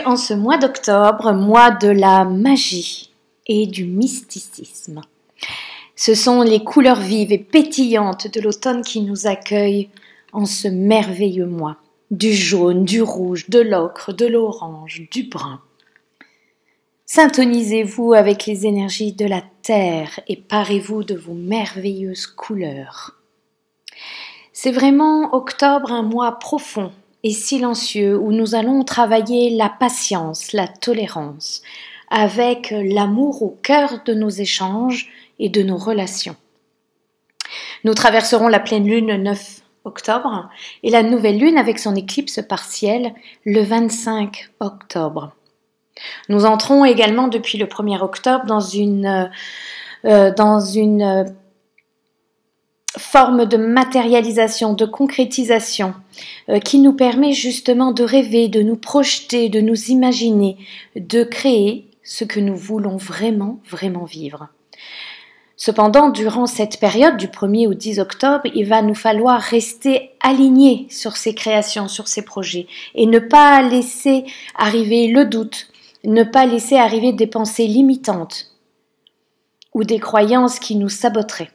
en ce mois d'octobre, mois de la magie et du mysticisme. Ce sont les couleurs vives et pétillantes de l'automne qui nous accueillent en ce merveilleux mois. Du jaune, du rouge, de l'ocre, de l'orange, du brun. Syntonisez-vous avec les énergies de la terre et parez-vous de vos merveilleuses couleurs. C'est vraiment octobre, un mois profond et silencieux où nous allons travailler la patience, la tolérance, avec l'amour au cœur de nos échanges et de nos relations. Nous traverserons la pleine lune le 9 octobre et la nouvelle lune avec son éclipse partielle le 25 octobre. Nous entrons également depuis le 1er octobre dans une forme de matérialisation, de concrétisation qui nous permet justement de rêver, de nous projeter, de nous imaginer, de créer ce que nous voulons vraiment, vraiment vivre. Cependant, durant cette période du 1er au 10 octobre, il va nous falloir rester alignés sur ces créations, sur ces projets et ne pas laisser arriver le doute, ne pas laisser arriver des pensées limitantes ou des croyances qui nous saboteraient.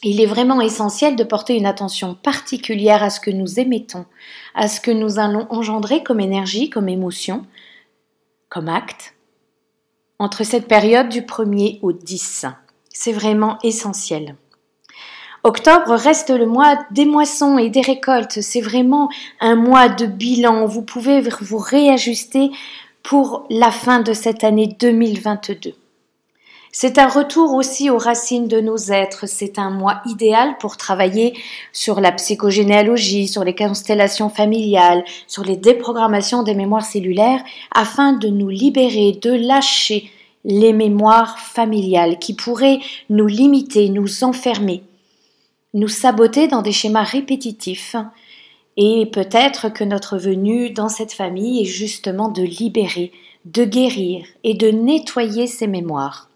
Il est vraiment essentiel de porter une attention particulière à ce que nous émettons, à ce que nous allons engendrer comme énergie, comme émotion, comme acte, entre cette période du 1er au 10. C'est vraiment essentiel. Octobre reste le mois des moissons et des récoltes. C'est vraiment un mois de bilan. Vous pouvez vous réajuster pour la fin de cette année 2022. C'est un retour aussi aux racines de nos êtres. C'est un mois idéal pour travailler sur la psychogénéalogie, sur les constellations familiales, sur les déprogrammations des mémoires cellulaires, afin de nous libérer, de lâcher les mémoires familiales qui pourraient nous limiter, nous enfermer, nous saboter dans des schémas répétitifs. Et peut-être que notre venue dans cette famille est justement de libérer, de guérir et de nettoyer ces mémoires.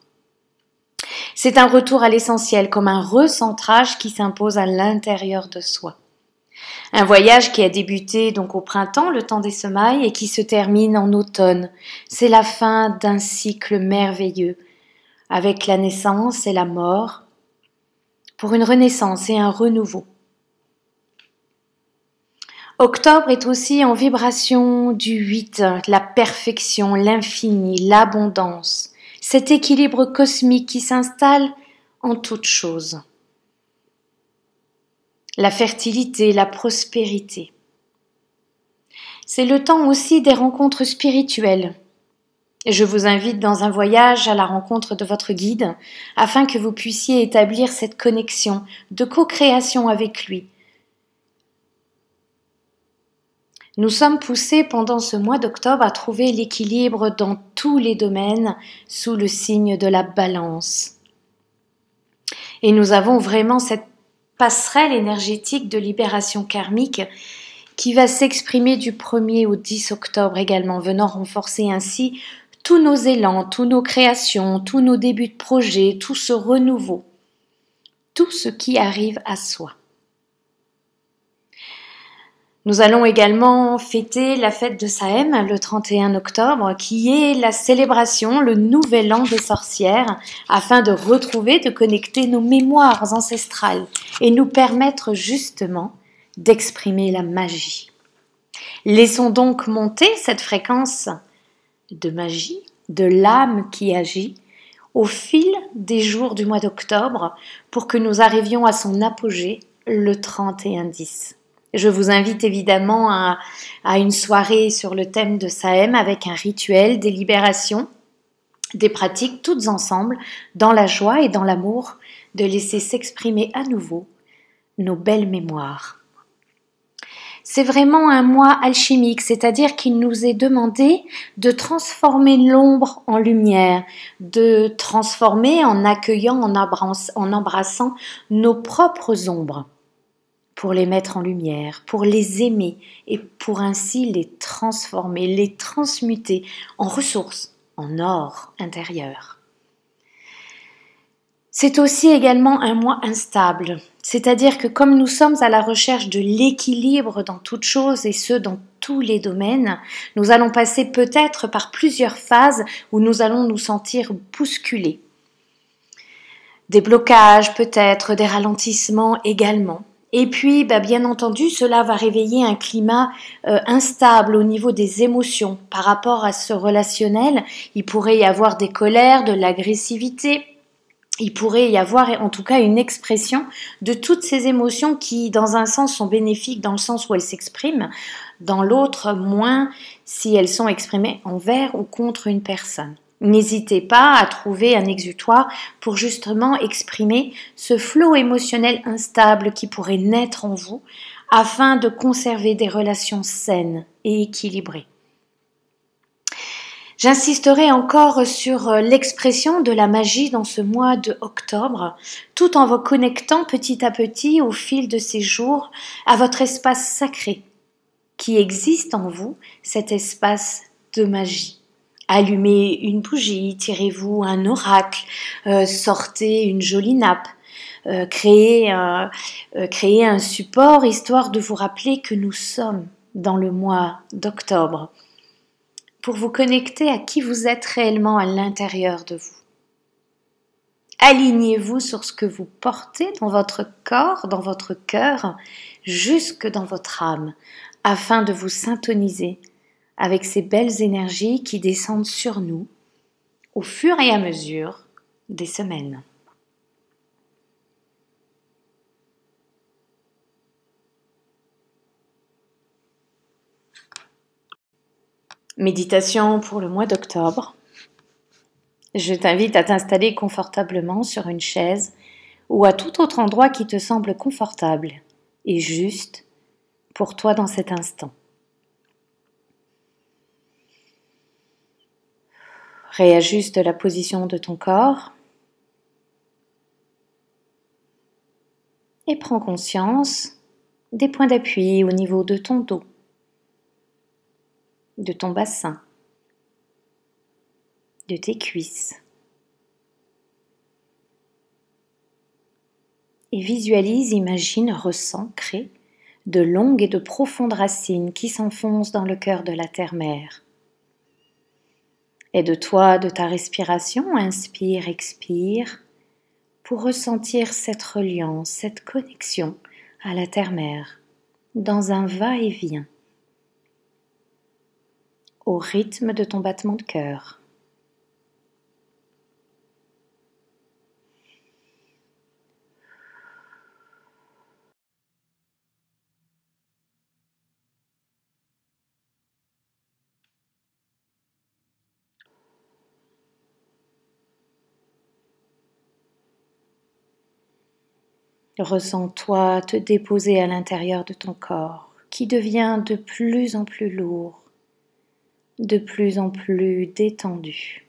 C'est un retour à l'essentiel, comme un recentrage qui s'impose à l'intérieur de soi. Un voyage qui a débuté donc au printemps, le temps des semailles, et qui se termine en automne. C'est la fin d'un cycle merveilleux, avec la naissance et la mort, pour une renaissance et un renouveau. Octobre est aussi en vibration du 8, la perfection, l'infini, l'abondance, cet équilibre cosmique qui s'installe en toutes choses. La fertilité, la prospérité. C'est le temps aussi des rencontres spirituelles. Je vous invite dans un voyage à la rencontre de votre guide afin que vous puissiez établir cette connexion de co-création avec lui. Nous sommes poussés pendant ce mois d'octobre à trouver l'équilibre dans tous les domaines sous le signe de la balance. Et nous avons vraiment cette passerelle énergétique de libération karmique qui va s'exprimer du 1er au 10 octobre également, venant renforcer ainsi tous nos élans, tous nos créations, tous nos débuts de projet, tout ce renouveau, tout ce qui arrive à soi. Nous allons également fêter la fête de Sahem le 31 octobre, qui est la célébration, le nouvel an des sorcières, afin de retrouver, de connecter nos mémoires ancestrales et nous permettre justement d'exprimer la magie. Laissons donc monter cette fréquence de magie, de l'âme qui agit, au fil des jours du mois d'octobre, pour que nous arrivions à son apogée le 31-10. Je vous invite évidemment à une soirée sur le thème de Sahem avec un rituel, des libérations, des pratiques toutes ensemble, dans la joie et dans l'amour, de laisser s'exprimer à nouveau nos belles mémoires. C'est vraiment un mois alchimique, c'est-à-dire qu'il nous est demandé de transformer l'ombre en lumière, de transformer en accueillant, en embrassant nos propres ombres, pour les mettre en lumière, pour les aimer et pour ainsi les transformer, les transmuter en ressources, en or intérieur. C'est aussi également un mois instable, c'est-à-dire que comme nous sommes à la recherche de l'équilibre dans toute chose et ce dans tous les domaines, nous allons passer peut-être par plusieurs phases où nous allons nous sentir bousculés. Des blocages peut-être, des ralentissements également. Et puis, bien entendu, cela va réveiller un climat instable au niveau des émotions. Par rapport à ce relationnel, il pourrait y avoir des colères, de l'agressivité. Il pourrait y avoir en tout cas une expression de toutes ces émotions qui, dans un sens, sont bénéfiques dans le sens où elles s'expriment, dans l'autre, moins si elles sont exprimées envers ou contre une personne. N'hésitez pas à trouver un exutoire pour justement exprimer ce flot émotionnel instable qui pourrait naître en vous afin de conserver des relations saines et équilibrées. J'insisterai encore sur l'expression de la magie dans ce mois de octobre, tout en vous connectant petit à petit au fil de ces jours à votre espace sacré qui existe en vous, cet espace de magie. Allumez une bougie, tirez-vous un oracle, sortez une jolie nappe, créez un support histoire de vous rappeler que nous sommes dans le mois d'octobre, pour vous connecter à qui vous êtes réellement à l'intérieur de vous. Alignez-vous sur ce que vous portez dans votre corps, dans votre cœur, jusque dans votre âme, afin de vous syntoniser avec ces belles énergies qui descendent sur nous au fur et à mesure des semaines. Méditation pour le mois d'octobre. Je t'invite à t'installer confortablement sur une chaise ou à tout autre endroit qui te semble confortable et juste pour toi dans cet instant. Réajuste la position de ton corps et prends conscience des points d'appui au niveau de ton dos, de ton bassin, de tes cuisses. Et visualise, imagine, ressens, crée de longues et de profondes racines qui s'enfoncent dans le cœur de la terre-mère. Aide-toi de ta respiration, inspire, expire, pour ressentir cette reliance, cette connexion à la terre-mère, dans un va-et-vient, au rythme de ton battement de cœur. Ressens-toi te déposer à l'intérieur de ton corps, qui devient de plus en plus lourd, de plus en plus détendu.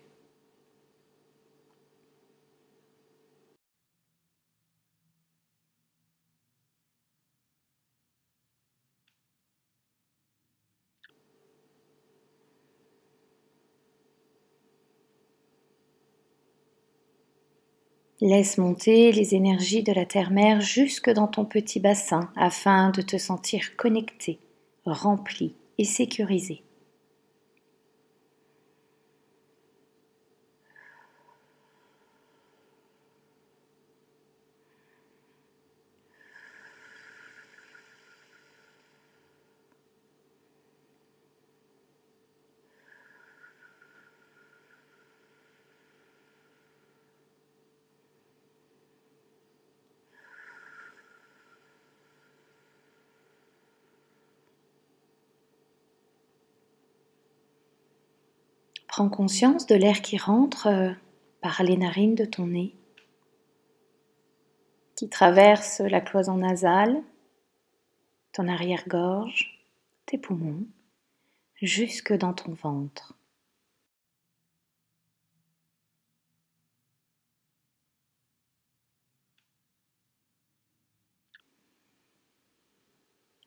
Laisse monter les énergies de la terre-mère jusque dans ton petit bassin afin de te sentir connecté, rempli et sécurisé. Prends conscience de l'air qui rentre par les narines de ton nez, qui traverse la cloison nasale, ton arrière-gorge, tes poumons, jusque dans ton ventre.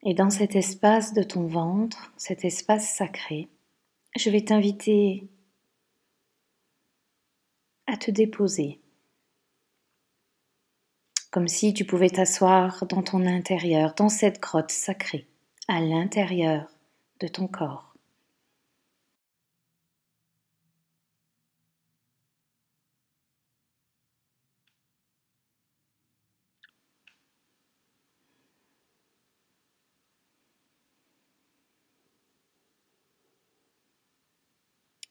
Et dans cet espace de ton ventre, cet espace sacré, je vais t'inviter à te déposer comme si tu pouvais t'asseoir dans ton intérieur, dans cette grotte sacrée, à l'intérieur de ton corps.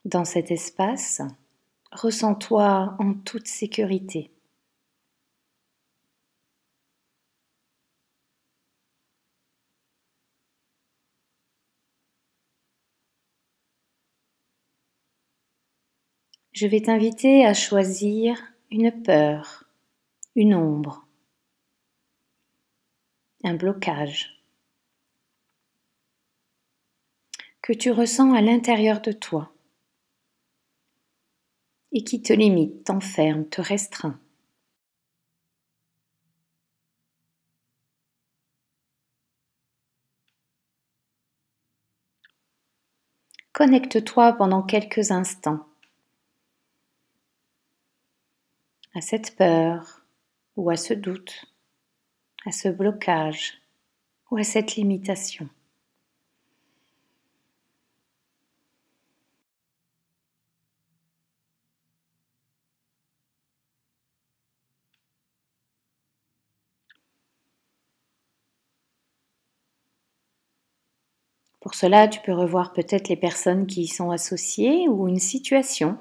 Dans cet espace, ressens-toi en toute sécurité. Je vais t'inviter à choisir une peur, une ombre, un blocage que tu ressens à l'intérieur de toi et qui te limite, t'enferme, te restreint. Connecte-toi pendant quelques instants à cette peur ou à ce doute, à ce blocage ou à cette limitation. Pour cela, tu peux revoir peut-être les personnes qui y sont associées ou une situation.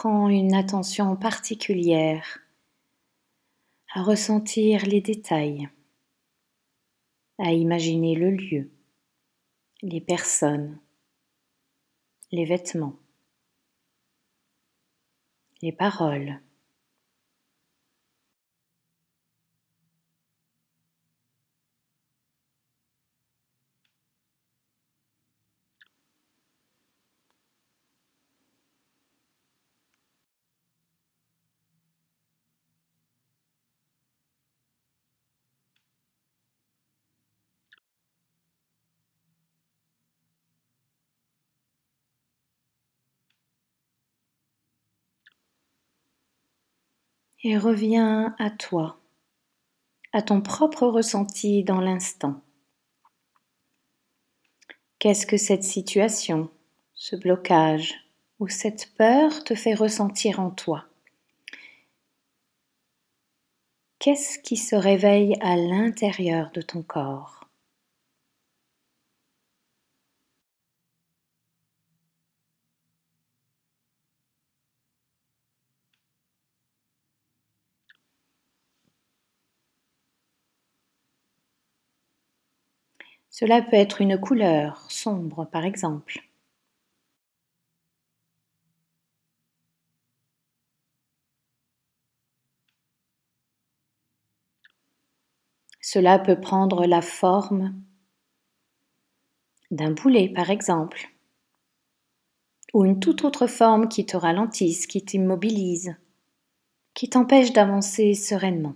Prends une attention particulière à ressentir les détails, à imaginer le lieu, les personnes, les vêtements, les paroles. Et reviens à toi, à ton propre ressenti dans l'instant. Qu'est-ce que cette situation, ce blocage ou cette peur te fait ressentir en toi? Qu'est-ce qui se réveille à l'intérieur de ton corps? Cela peut être une couleur sombre, par exemple. Cela peut prendre la forme d'un boulet, par exemple, ou une toute autre forme qui te ralentisse, qui t'immobilise, qui t'empêche d'avancer sereinement.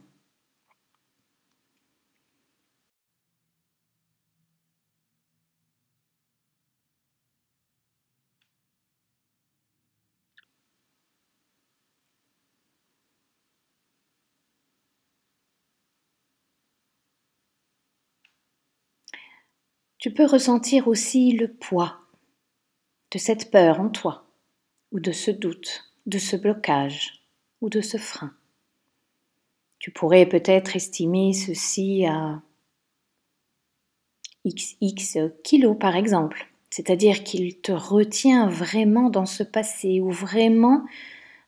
Tu peux ressentir aussi le poids de cette peur en toi, ou de ce doute, de ce blocage, ou de ce frein. Tu pourrais peut-être estimer ceci à XX kilos par exemple, c'est-à-dire qu'il te retient vraiment dans ce passé ou vraiment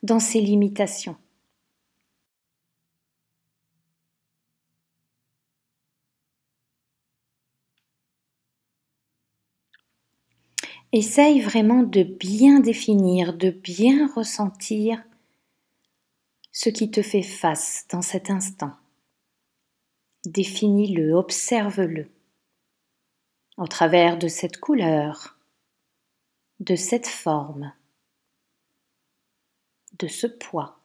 dans ces limitations. Essaye vraiment de bien définir, de bien ressentir ce qui te fait face dans cet instant. Définis-le, observe-le au travers de cette couleur, de cette forme, de ce poids.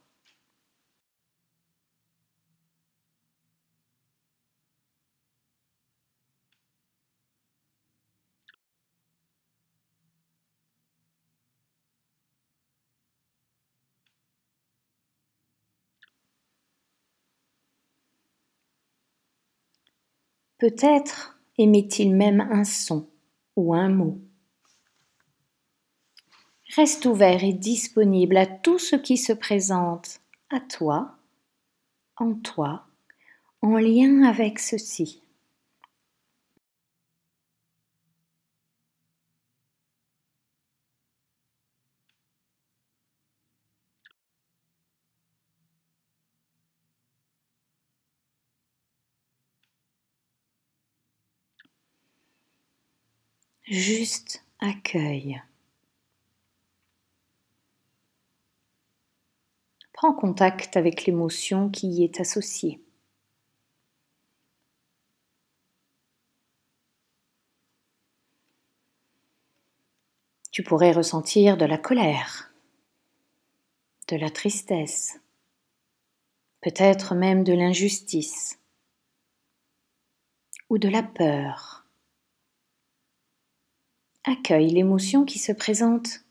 Peut-être émet-il même un son ou un mot. Reste ouvert et disponible à tout ce qui se présente à toi, en lien avec ceci. Juste accueille. Prends contact avec l'émotion qui y est associée. Tu pourrais ressentir de la colère, de la tristesse, peut-être même de l'injustice ou de la peur. Accueille l'émotion qui se présente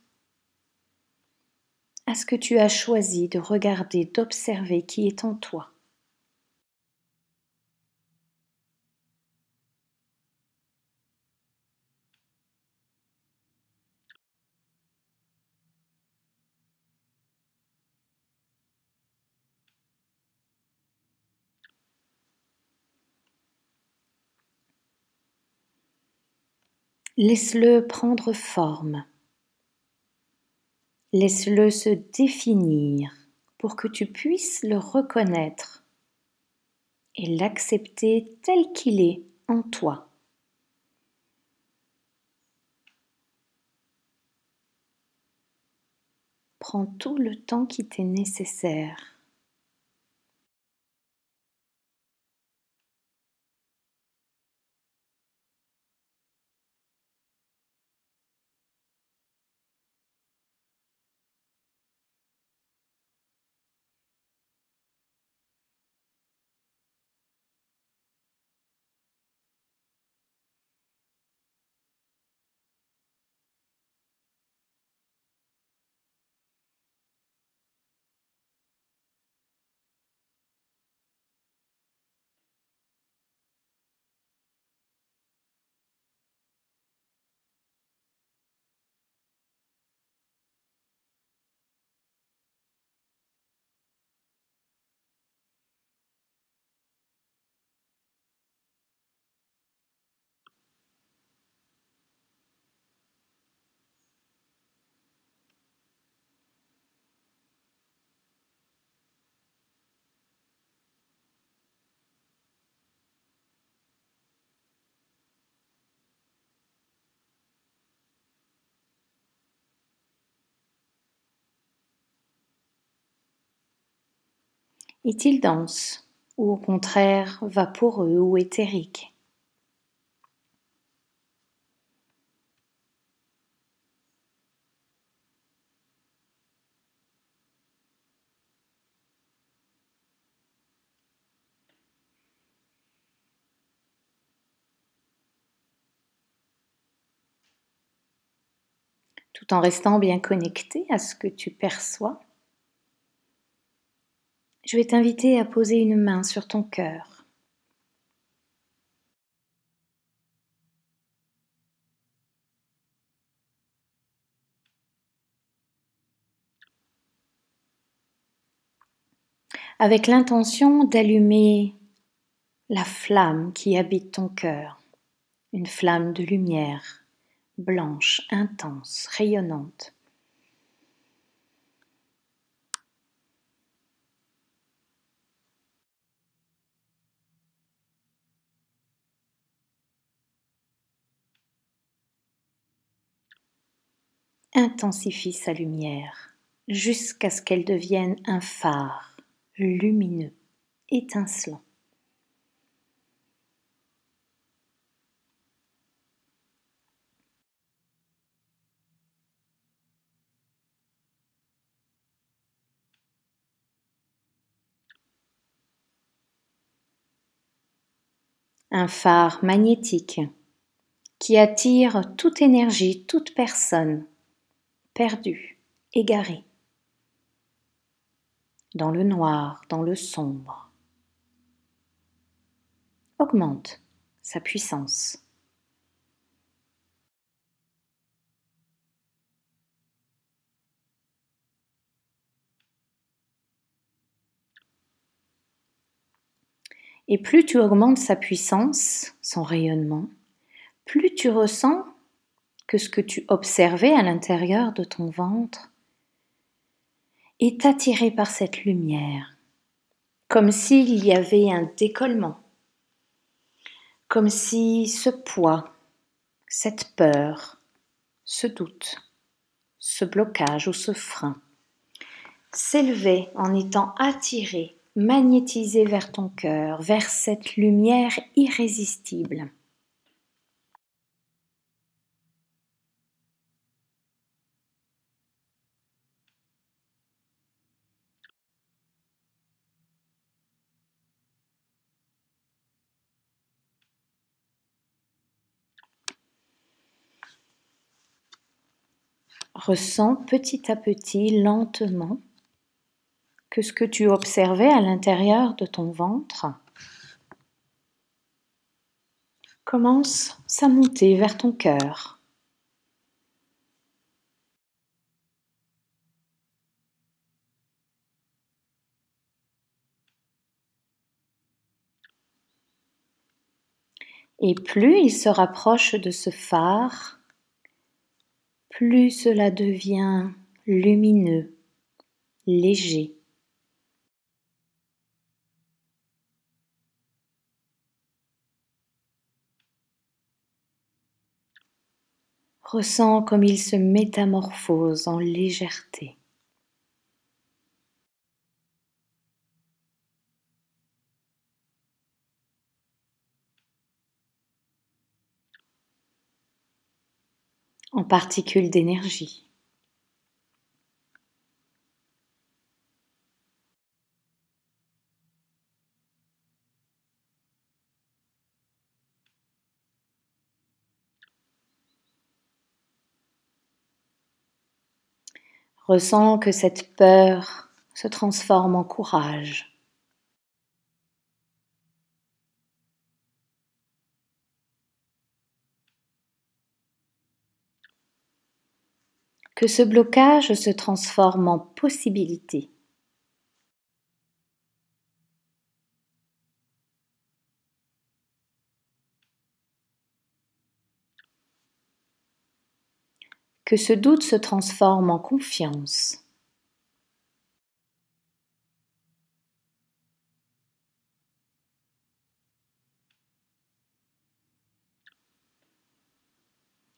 à ce que tu as choisi de regarder, d'observer qui est en toi. Laisse-le prendre forme. Laisse-le se définir pour que tu puisses le reconnaître et l'accepter tel qu'il est en toi. Prends tout le temps qui t'est nécessaire. Est-il dense ou au contraire vaporeux ou éthérique? Tout en restant bien connecté à ce que tu perçois, je vais t'inviter à poser une main sur ton cœur. Avec l'intention d'allumer la flamme qui habite ton cœur, une flamme de lumière, blanche, intense, rayonnante. Intensifie sa lumière jusqu'à ce qu'elle devienne un phare lumineux, étincelant. un phare magnétique qui attire toute énergie, toute personne perdue, égarée, dans le noir, dans le sombre. Augmente sa puissance. Et plus tu augmentes sa puissance, son rayonnement, plus tu ressens que ce que tu observais à l'intérieur de ton ventre est attiré par cette lumière, comme s'il y avait un décollement, comme si ce poids, cette peur, ce doute, ce blocage ou ce frein s'élevait en étant attiré, magnétisé vers ton cœur, vers cette lumière irrésistible. Ressens petit à petit, lentement, que ce que tu observais à l'intérieur de ton ventre commence à monter vers ton cœur. Et plus il se rapproche de ce phare, plus cela devient lumineux, léger. Ressens comme il se métamorphose en légèreté. En particules d'énergie. Ressens que cette peur se transforme en courage. Que ce blocage se transforme en possibilité. Que ce doute se transforme en confiance.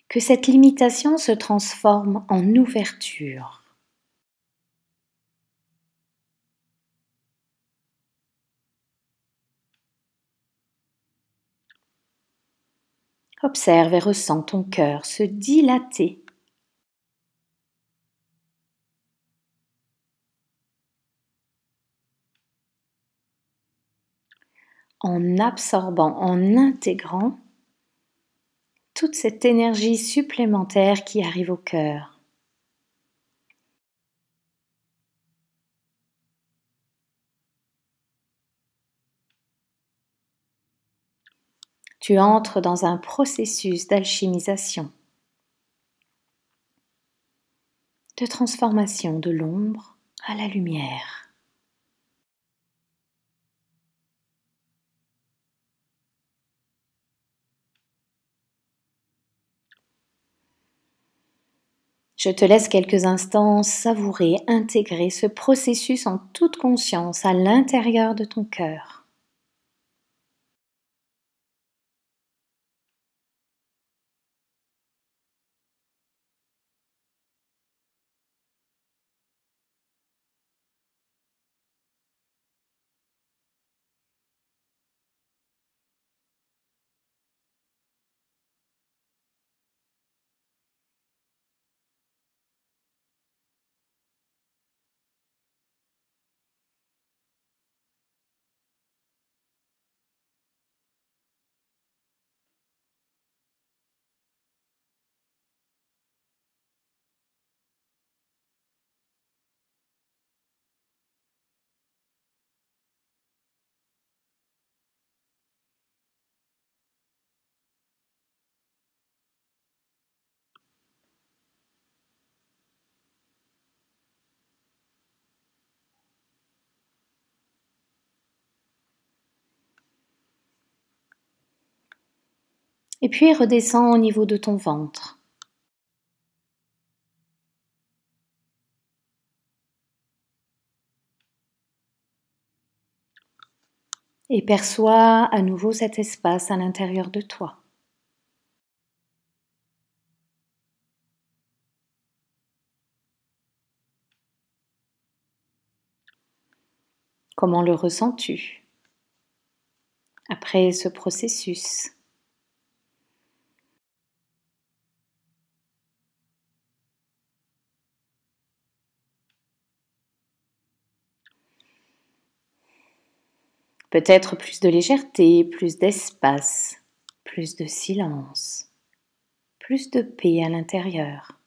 Que cette limitation se transforme en ouverture. Observe et ressens ton cœur se dilater. En absorbant, en intégrant toute cette énergie supplémentaire qui arrive au cœur. Tu entres dans un processus d'alchimisation, de transformation de l'ombre à la lumière. Je te laisse quelques instants savourer, intégrer ce processus en toute conscience à l'intérieur de ton cœur. Et puis redescends au niveau de ton ventre. Et perçois à nouveau cet espace à l'intérieur de toi. Comment le ressens-tu après ce processus? Peut-être plus de légèreté, plus d'espace, plus de silence, plus de paix à l'intérieur.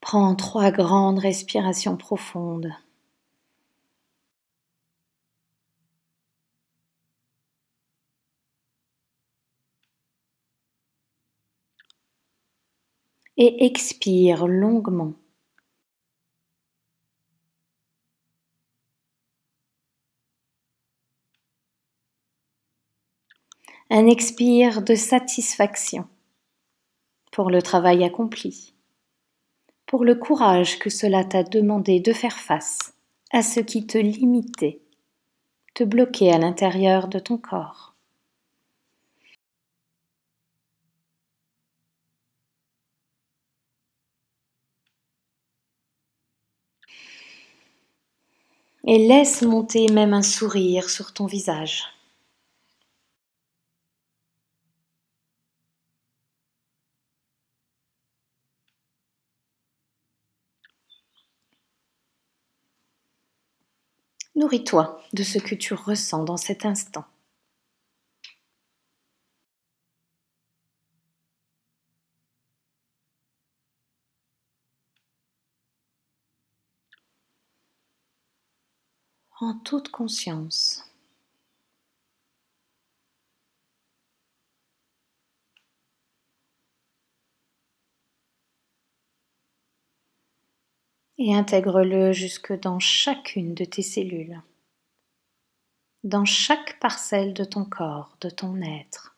Prends 3 grandes respirations profondes. Et expire longuement. Un expire de satisfaction pour le travail accompli, pour le courage que cela t'a demandé de faire face à ce qui te limitait, te bloquait à l'intérieur de ton corps. Et laisse monter même un sourire sur ton visage. Nourris-toi de ce que tu ressens dans cet instant. En toute conscience. Et intègre-le jusque dans chacune de tes cellules, dans chaque parcelle de ton corps, de ton être.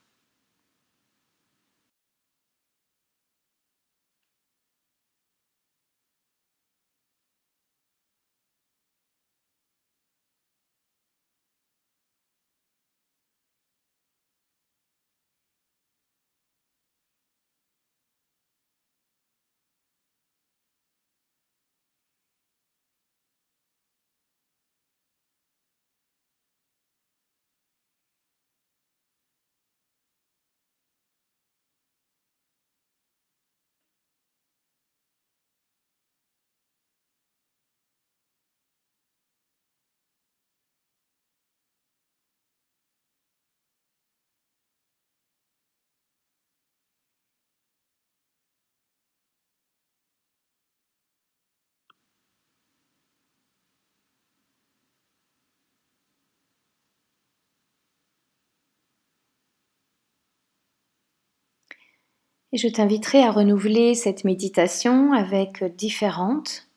Et je t'inviterai à renouveler cette méditation avec différentes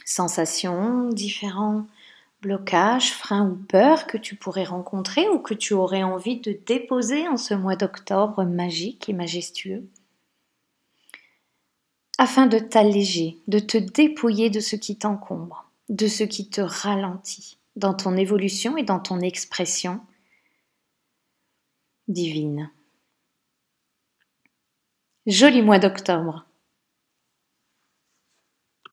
sensations, différents blocages, freins ou peurs que tu pourrais rencontrer ou que tu aurais envie de déposer en ce mois d'octobre magique et majestueux, afin de t'alléger, de te dépouiller de ce qui t'encombre, de ce qui te ralentit dans ton évolution et dans ton expression divine. Joli mois d'octobre!